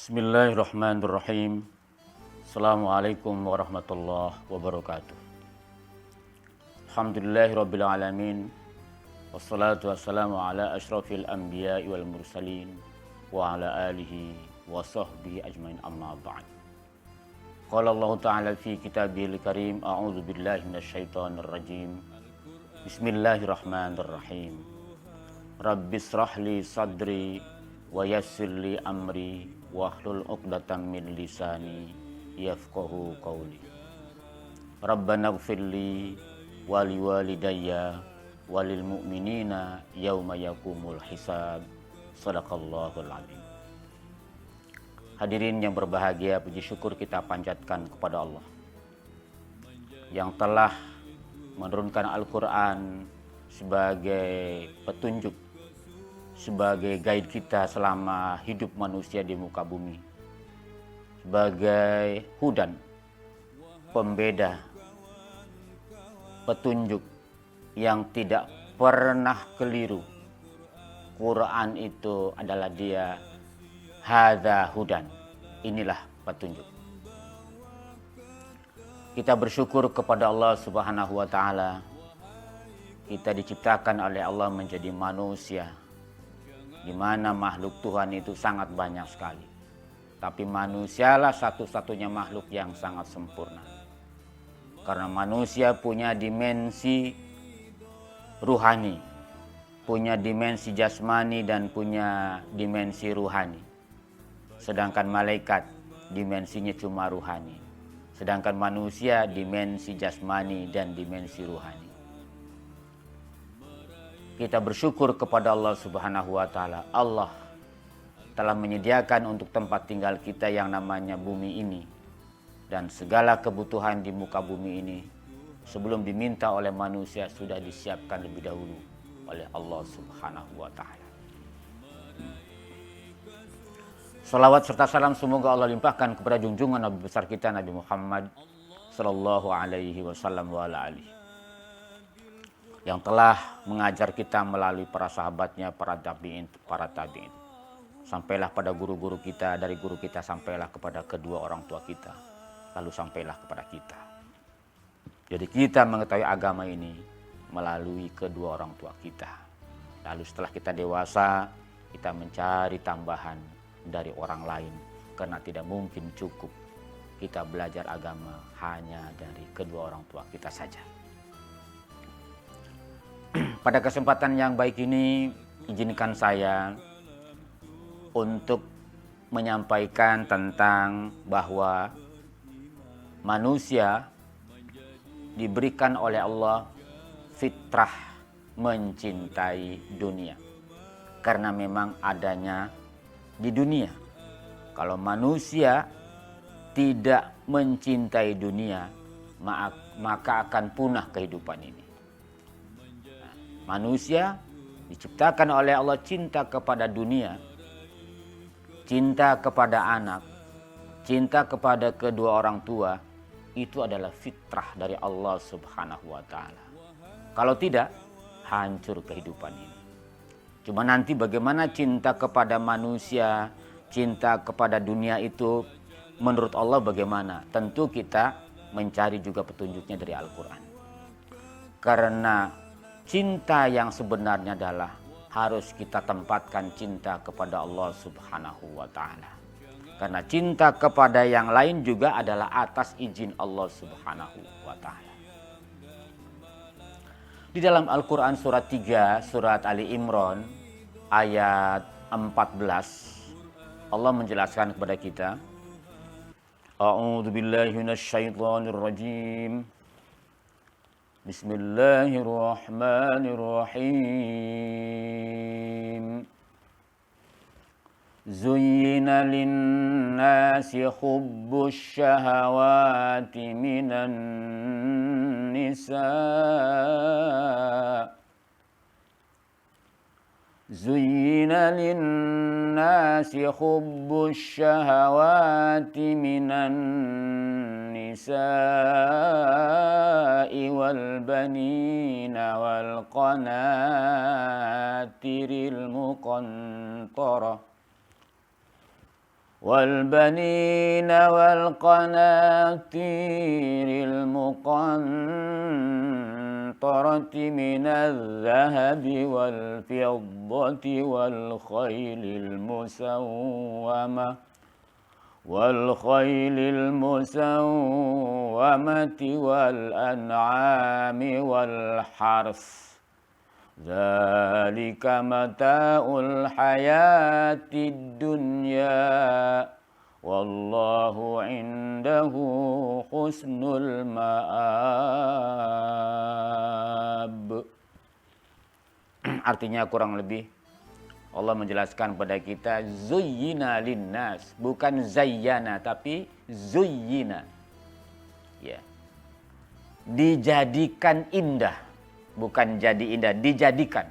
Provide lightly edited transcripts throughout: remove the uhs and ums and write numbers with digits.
Bismillahirrahmanirrahim. Assalamualaikum warahmatullahi wabarakatuh. Alhamdulillahirabbil alamin. Wassalatu wassalamu ala asyrafil anbiya'i wal mursalin wa ala alihi wa sahbihi ajmain, amma ba'd. Qala Allah Ta'ala fi kitabihil karim, a'udzu billahi minasyaitonir rajim. Bismillahirrahmanirrahim. Rabbishrah li sadri wa yassir li amri wahlul 'uqdatam min lisani yafqahu qawli. Rabbana ighfirli wa liwalidayya walil mu'minina yauma yaqumul hisab. Shadaqallahul azim. Hadirin yang berbahagia, puji syukur kita panjatkan kepada Allah yang telah menurunkan Al-Quran sebagai petunjuk, sebagai guide kita selama hidup manusia di muka bumi, sebagai hudan, pembeda, petunjuk yang tidak pernah keliru. Quran itu adalah dia, hadza hudan, inilah petunjuk. Kita bersyukur kepada Allah Subhanahu wa Ta'ala. Kita diciptakan oleh Allah menjadi manusia, di mana makhluk Tuhan itu sangat banyak sekali. Tapi manusialah satu-satunya makhluk yang sangat sempurna. Karena manusia punya dimensi ruhani, punya dimensi jasmani dan punya dimensi ruhani. Sedangkan malaikat dimensinya cuma ruhani. Sedangkan manusia dimensi jasmani dan dimensi ruhani. Kita bersyukur kepada Allah Subhanahu wa Ta'ala. Allah telah menyediakan untuk tempat tinggal kita yang namanya bumi ini, dan segala kebutuhan di muka bumi ini sebelum diminta oleh manusia sudah disiapkan lebih dahulu oleh Allah Subhanahu wa Ta'ala. Salawat serta salam semoga Allah limpahkan kepada junjungan Nabi besar kita, Nabi Muhammad sallallahu alaihi wasallam wa ala alihi, yang telah mengajar kita melalui para sahabatnya, para tabi'in, sampailah pada guru-guru kita, dari guru kita sampailah kepada kedua orang tua kita, lalu sampailah kepada kita. Jadi kita mengetahui agama ini melalui kedua orang tua kita. Lalu setelah kita dewasa, kita mencari tambahan dari orang lain, karena tidak mungkin cukup kita belajar agama hanya dari kedua orang tua kita saja. Pada kesempatan yang baik ini, izinkan saya untuk menyampaikan tentang bahwa manusia diberikan oleh Allah fitrah mencintai dunia. Karena memang adanya di dunia. Kalau manusia tidak mencintai dunia, maka akan punah kehidupan ini. Manusia diciptakan oleh Allah cinta kepada dunia, cinta kepada anak, cinta kepada kedua orang tua. Itu adalah fitrah dari Allah Subhanahu wa Ta'ala. Kalau tidak, hancur kehidupan ini. Cuma nanti bagaimana cinta kepada manusia, cinta kepada dunia itu menurut Allah bagaimana? Tentu kita mencari juga petunjuknya dari Al-Quran. Karena cinta yang sebenarnya adalah harus kita tempatkan cinta kepada Allah Subhanahu wa Ta'ala. Karena cinta kepada yang lain juga adalah atas izin Allah Subhanahu wa Ta'ala. Di dalam Al-Quran surat 3, surat Ali Imran ayat 14, Allah menjelaskan kepada kita, A'udzu billahi minasyaitonir rajim. Bismillahirrahmanirrahim. Zuyyina lin-nasi hubbus syahawati minan nisa. Zuyyina lin-nasi hubbus syahawati minan nisa'i wal banina wal qanatiril muqantarah والبنين والقناطير المقنطرة من الذهب والفضة والخيل المسومة والأنعام والحرث ذلك متاع الحياة الدنيا والله عنده حسن المآب. Artinya kurang lebih Allah menjelaskan pada kita zuyyina linnas, bukan zayyana tapi zuyyina. Ya. Dijadikan indah, bukan jadi indah, dijadikan.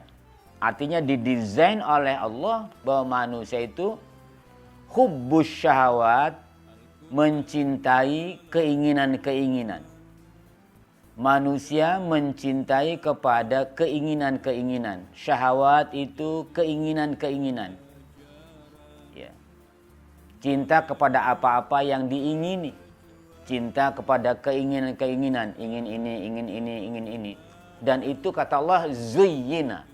Artinya didesain oleh Allah bahwa manusia itu hubbus syahwat, mencintai keinginan-keinginan. Manusia mencintai kepada keinginan-keinginan. Syahwat itu keinginan-keinginan. Ya. Cinta kepada apa-apa yang diingini. Cinta kepada keinginan-keinginan. Ingin ini, ingin ini, ingin ini. Dan itu kata Allah zuyyina.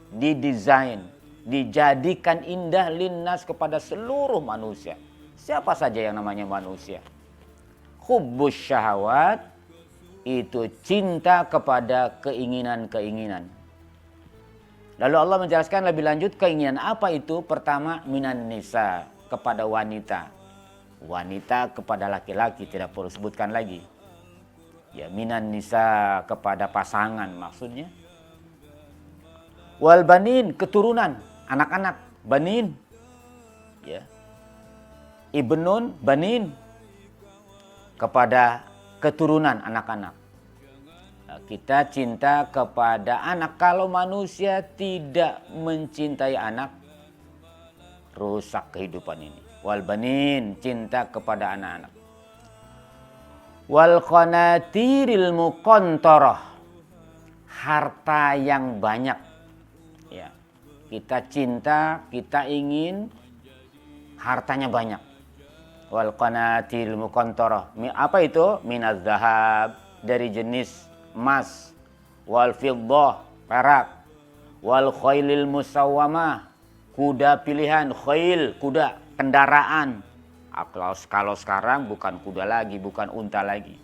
Didesain. Dijadikan indah linnas kepada seluruh manusia. Siapa saja yang namanya manusia. Hubbus syahwat. Itu cinta kepada keinginan-keinginan. Lalu Allah menjelaskan lebih lanjut keinginan apa itu? Pertama, minan nisa, kepada wanita. Wanita kepada laki-laki, tidak perlu sebutkan lagi. Ya, minan nisa kepada pasangan maksudnya. Wal banin, keturunan, anak-anak, banin. Ya. Ibnun, banin, kepada keturunan anak-anak. Kita cinta kepada anak. Kalau manusia tidak mencintai anak, rusak kehidupan ini. Wal banin, cinta kepada anak-anak. Wal qanatiril muqantarah, harta yang banyak. Ya. Kita cinta, kita ingin hartanya banyak. Wal qanatil muqantarah. Apa itu? Minaz zahab, dari jenis emas. Wal fiddah, perak. Wal khailil musawwamah, kuda pilihan. Khail, kuda, kendaraan. Kalau sekarang bukan kuda lagi, bukan unta lagi.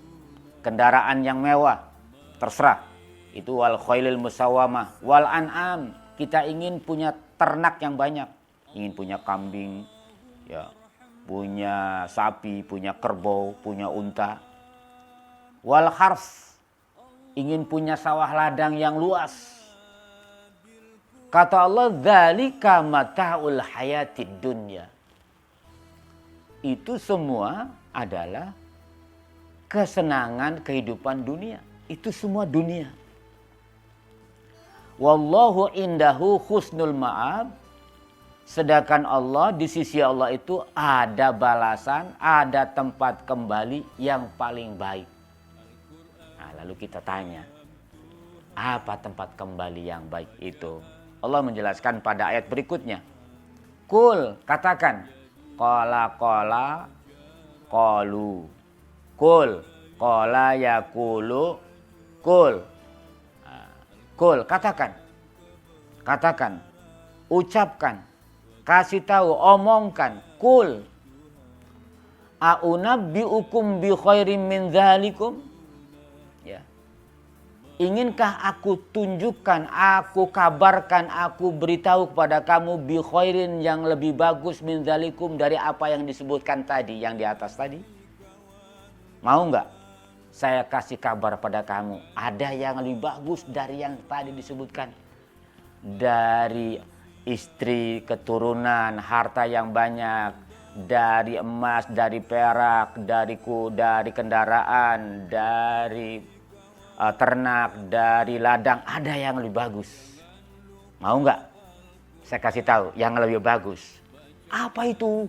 Kendaraan yang mewah, terserah. Itu wal khailil musawwamah. Wal an'am, kita ingin punya ternak yang banyak. Ingin punya kambing, ya, punya sapi, punya kerbau, punya unta. Wal harf, ingin punya sawah ladang yang luas. Kata Allah, dzalika mata'ul hayatid dunya. Itu semua adalah kesenangan kehidupan dunia. Itu semua dunia. Wallahu indahu husnul ma'ab. Sedangkan Allah, di sisi Allah itu ada balasan, ada tempat kembali yang paling baik. Nah, lalu kita tanya, apa tempat kembali yang baik itu? Allah menjelaskan pada ayat berikutnya. Kul, katakan. Qala qalu. Kul, qala yaqulu. Kul. Kul, katakan. Katakan. Ucapkan. Kasih tahu, omongkan, kul. A'unabbi'ukum bi khairim min dzalikum? Ya. Inginkah aku tunjukkan, aku kabarkan, aku beritahu kepada kamu bi khairin yang lebih bagus min dzalikum dari apa yang disebutkan tadi, yang di atas tadi? Mau enggak? Saya kasih kabar pada kamu, ada yang lebih bagus dari yang tadi disebutkan. Dari istri, keturunan, harta yang banyak, dari emas, dari perak, dari kendaraan, dari ternak, dari ladang, ada yang lebih bagus. Mau nggak? Saya kasih tahu yang lebih bagus. Apa itu?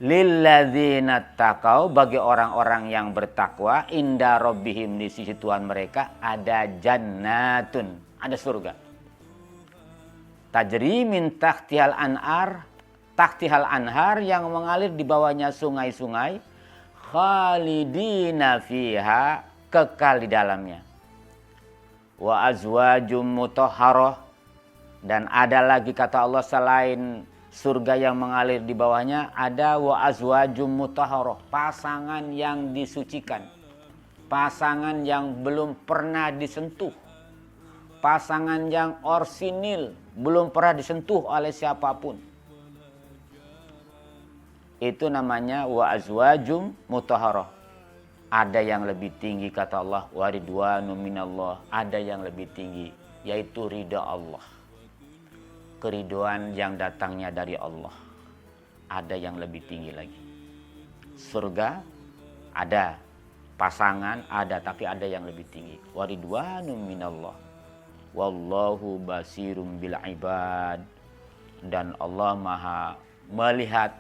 Lilladzina taqau, bagi orang-orang yang bertakwa, inda rabbihim, di sisi Tuhan mereka ada jannatun, ada surga. Tajri min tahtihal an'ar, tahtihal anhar, yang mengalir di bawahnya sungai-sungai, khalidina fiha, kekal di dalamnya. Wa azwajum mutahharah, dan ada lagi kata Allah selain surga yang mengalir di bawahnya, ada wa azwajum mutahharah, pasangan yang disucikan, pasangan yang belum pernah disentuh, pasangan yang orsinil, belum pernah disentuh oleh siapapun. Itu namanya wa azwajum mutahharah. Ada yang lebih tinggi kata Allah, wa ridwanu minallah, ada yang lebih tinggi, yaitu ridha Allah. Keriduan yang datangnya dari Allah. Ada yang lebih tinggi lagi. Surga ada, pasangan ada, tapi ada yang lebih tinggi. Wa ridwanu minallah. Wallahu basirum bil ibad. Dan Allah Maha melihat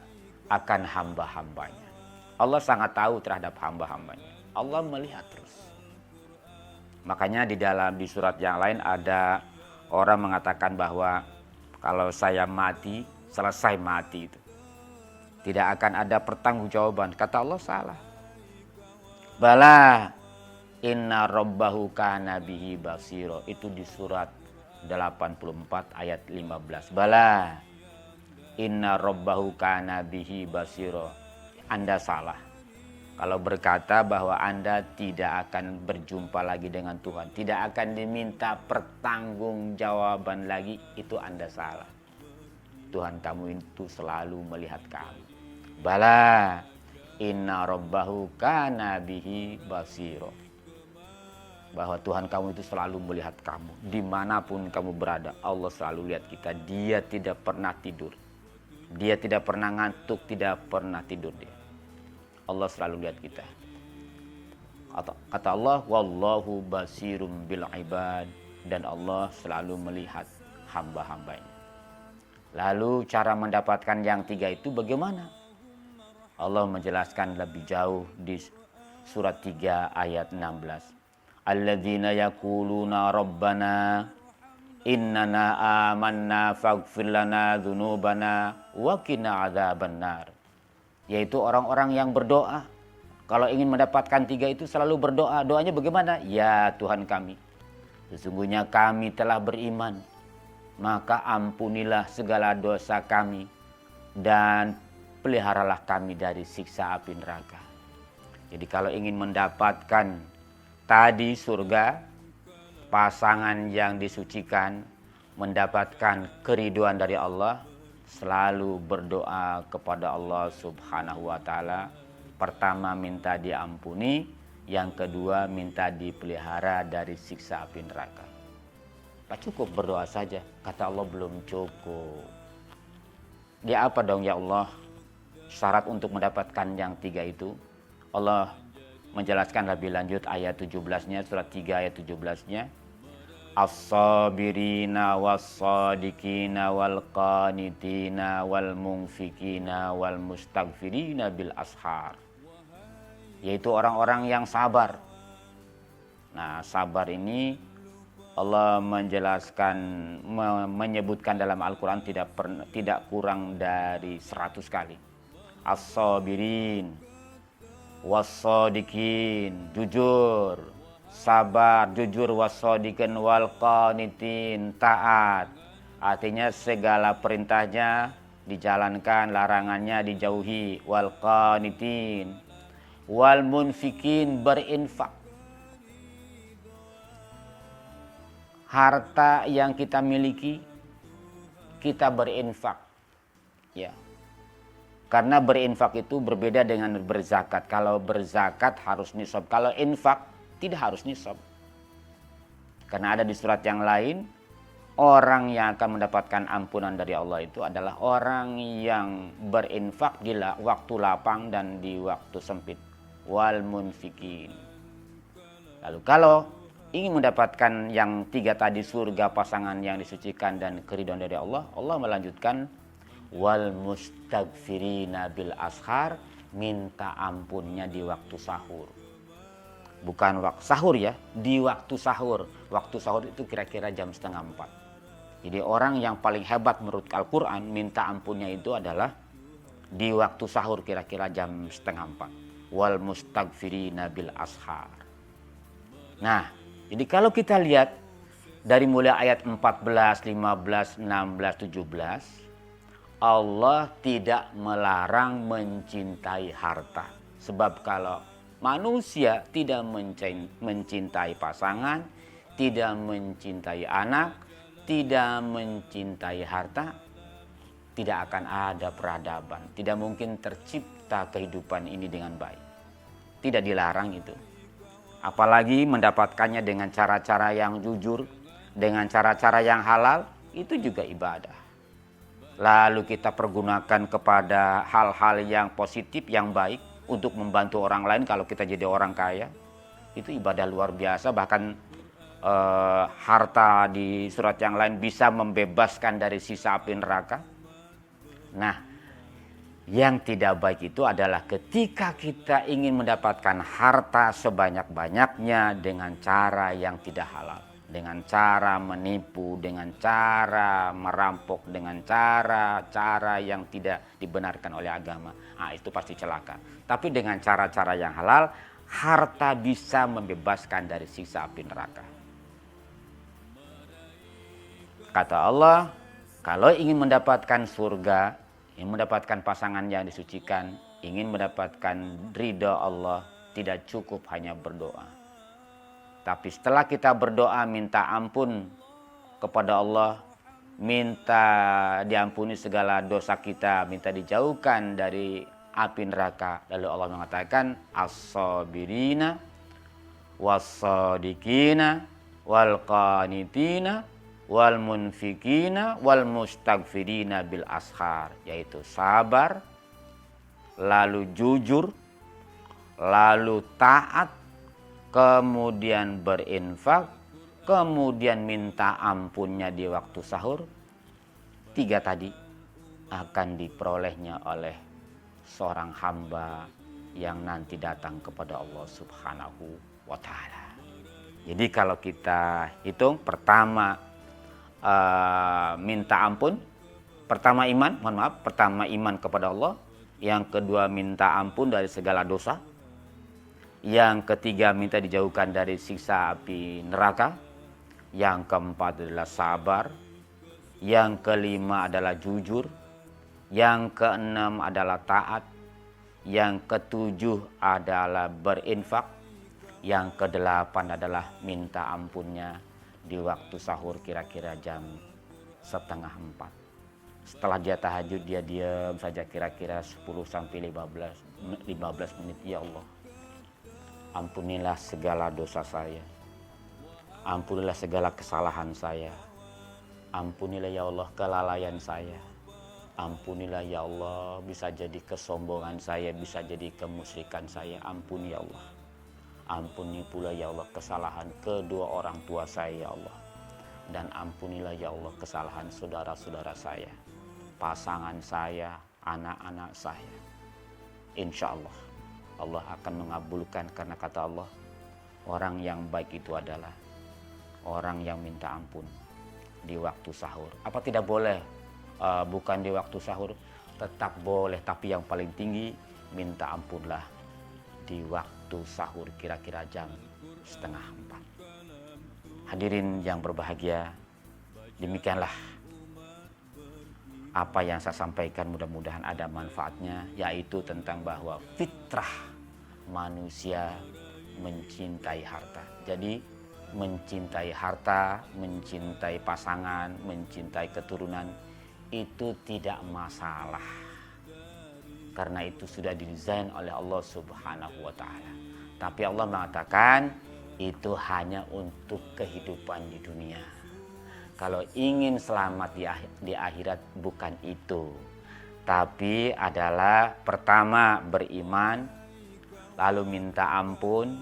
akan hamba-hambanya. Allah sangat tahu terhadap hamba-hambanya. Allah melihat terus. Makanya di surat yang lain ada orang mengatakan bahwa kalau saya mati, selesai mati itu, tidak akan ada pertanggungjawaban. Kata Allah salah. Bala inna rabbahu kana bihi basiro. Itu di surat 84 ayat 15. Bala inna rabbahu kana bihi basiro. Anda salah kalau berkata bahwa Anda tidak akan berjumpa lagi dengan Tuhan, tidak akan diminta pertanggungjawaban lagi. Itu Anda salah. Tuhan kamu itu selalu melihat kamu. Bala inna rabbahu kana bihi basiro. Bahwa Tuhan kamu itu selalu melihat kamu, dimanapun kamu berada. Allah selalu lihat kita. Dia tidak pernah tidur, dia tidak pernah ngantuk, tidak pernah tidur dia. Allah selalu lihat kita. Kata Allah, wallahu basirum bil ibad, dan Allah selalu melihat hamba-hambanya. Lalu cara mendapatkan yang tiga itu bagaimana? Allah menjelaskan lebih jauh di surat 3 ayat 16. Alladzina yaquluna rabbana innana amanna faghfir lana dzunubana wa qina adzabannar. Yaitu orang-orang yang berdoa. Kalau ingin mendapatkan tiga itu selalu berdoa. Doanya bagaimana? Ya Tuhan kami, sesungguhnya kami telah beriman, maka ampunilah segala dosa kami dan peliharalah kami dari siksa api neraka. Jadi kalau ingin mendapatkan tadi surga, pasangan yang disucikan, mendapatkan keriduan dari Allah, selalu berdoa kepada Allah Subhanahu wa Ta'ala. Pertama, minta diampuni, yang kedua, minta dipelihara dari siksa api neraka. Tak cukup berdoa saja, kata Allah, belum cukup. Dia apa dong ya Allah syarat untuk mendapatkan yang tiga itu? Allah menjelaskan lebih lanjut ayat 17-nya, surat 3 ayat 17-nya. As-sabirina was-sadiqina wal-qanitina wal-munfikina wal-mustaghfirina bil ashar. Yaitu orang-orang yang sabar. Nah, sabar ini Allah menjelaskan, menyebutkan dalam Al-Quran tidak kurang dari 100 kali. As-sabirin was-sadiqin, jujur, sabar, jujur, was-sadiqin wal qanitin, taat. Artinya segala perintahnya dijalankan, larangannya dijauhi. Wal qanitin, wal munfikin, berinfak. Harta yang kita miliki, kita berinfak. Ya. Karena berinfak itu berbeda dengan berzakat. Kalau berzakat harus nisab. Kalau infak tidak harus nisab. Karena ada di surat yang lain, orang yang akan mendapatkan ampunan dari Allah itu adalah orang yang berinfak di waktu lapang dan di waktu sempit. Wal munfikin. Lalu kalau ingin mendapatkan yang tiga tadi, surga, pasangan yang disucikan, dan keridhaan dari Allah, Allah melanjutkan wal mustaghfirina bil ashar, minta ampunnya di waktu sahur. Bukan waktu sahur ya, di waktu sahur. Waktu sahur itu kira-kira jam 3:30. Jadi orang yang paling hebat menurut Al-Quran minta ampunnya itu adalah di waktu sahur kira-kira jam 3:30. Wal mustaghfirina bil ashar. Nah, jadi kalau kita lihat dari mulai ayat 14, 15, 16, 17, Allah tidak melarang mencintai harta. Sebab kalau manusia tidak mencintai pasangan, tidak mencintai anak, tidak mencintai harta, tidak akan ada peradaban. Tidak mungkin tercipta kehidupan ini dengan baik. Tidak dilarang itu. Apalagi mendapatkannya dengan cara-cara yang jujur, dengan cara-cara yang halal, itu juga ibadah. Lalu kita pergunakan kepada hal-hal yang positif, yang baik, untuk membantu orang lain kalau kita jadi orang kaya. Itu ibadah luar biasa, bahkan harta di surat yang lain bisa membebaskan dari sisa api neraka. Nah, yang tidak baik itu adalah ketika kita ingin mendapatkan harta sebanyak-banyaknya dengan cara yang tidak halal. Dengan cara menipu, dengan cara merampok, dengan cara yang tidak dibenarkan oleh agama. Nah, itu pasti celaka. Tapi dengan cara-cara yang halal, harta bisa membebaskan dari siksa api neraka. Kata Allah, kalau ingin mendapatkan surga, ingin mendapatkan pasangan yang disucikan, ingin mendapatkan ridha Allah, tidak cukup hanya berdoa. Tapi setelah kita berdoa minta ampun kepada Allah, minta diampuni segala dosa kita, minta dijauhkan dari api neraka. Lalu Allah mengatakan, as-sabirina was-sadiqina wal qanitina wal munfikina wal mustaghfirina bil ashar, yaitu sabar, lalu jujur, lalu taat, kemudian berinfak, kemudian minta ampunnya di waktu sahur. 3 tadi akan diperolehnya oleh seorang hamba yang nanti datang kepada Allah Subhanahu wa ta'ala. Jadi kalau kita hitung, pertama minta ampun, pertama iman kepada Allah, yang kedua minta ampun dari segala dosa, yang ketiga minta dijauhkan dari siksa api neraka, yang keempat adalah sabar, yang kelima adalah jujur, yang keenam adalah taat, yang ketujuh adalah berinfak, yang kedelapan adalah minta ampunnya di waktu sahur kira-kira jam 3:30. Setelah dia tahajud, dia diam saja kira-kira 10-15 menit. Ya Allah, ampunilah segala dosa saya, ampunilah segala kesalahan saya, ampunilah ya Allah kelalaian saya, ampunilah ya Allah, bisa jadi kesombongan saya, bisa jadi kemusyrikan saya, ampuni ya Allah. Ampuni pula ya Allah kesalahan kedua orang tua saya ya Allah. Dan ampunilah ya Allah kesalahan saudara-saudara saya, pasangan saya, anak-anak saya. Insya Allah Allah akan mengabulkan, karena kata Allah, orang yang baik itu adalah orang yang minta ampun di waktu sahur. Apa tidak boleh bukan di waktu sahur? Tetap boleh, tapi yang paling tinggi minta ampunlah di waktu sahur kira-kira jam 3:30. Hadirin yang berbahagia, demikianlah apa yang saya sampaikan, mudah-mudahan ada manfaatnya, yaitu tentang bahwa fitrah manusia mencintai harta. Jadi mencintai harta, mencintai pasangan, mencintai keturunan itu tidak masalah. Karena itu sudah didesain oleh Allah Subhanahu wa ta'ala. Tapi Allah mengatakan itu hanya untuk kehidupan di dunia. Kalau ingin selamat di akhirat bukan itu. Tapi adalah pertama beriman, lalu minta ampun,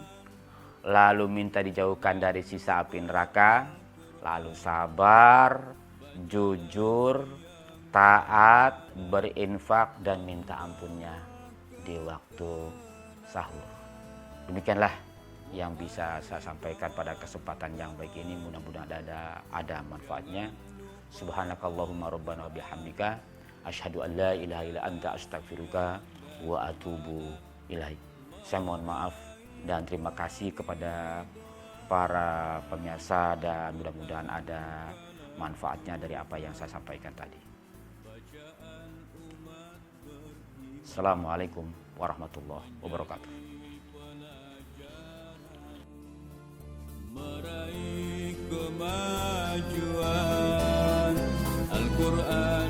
lalu minta dijauhkan dari sisa api neraka, lalu sabar, jujur, taat, berinfak, dan minta ampunnya di waktu sahur. Demikianlah yang bisa saya sampaikan pada kesempatan yang baik ini. Mudah-mudahan ada manfaatnya. Subhanakallahumma rabbana wa bihamdika asyhadu an la ilaha illa anta astaghfiruka wa atubu ilaik. Saya mohon maaf dan terima kasih kepada para pemirsa dan mudah-mudahan ada manfaatnya dari apa yang saya sampaikan tadi. Assalamualaikum warahmatullahi wabarakatuh. Meraih kemajuan Al-Quran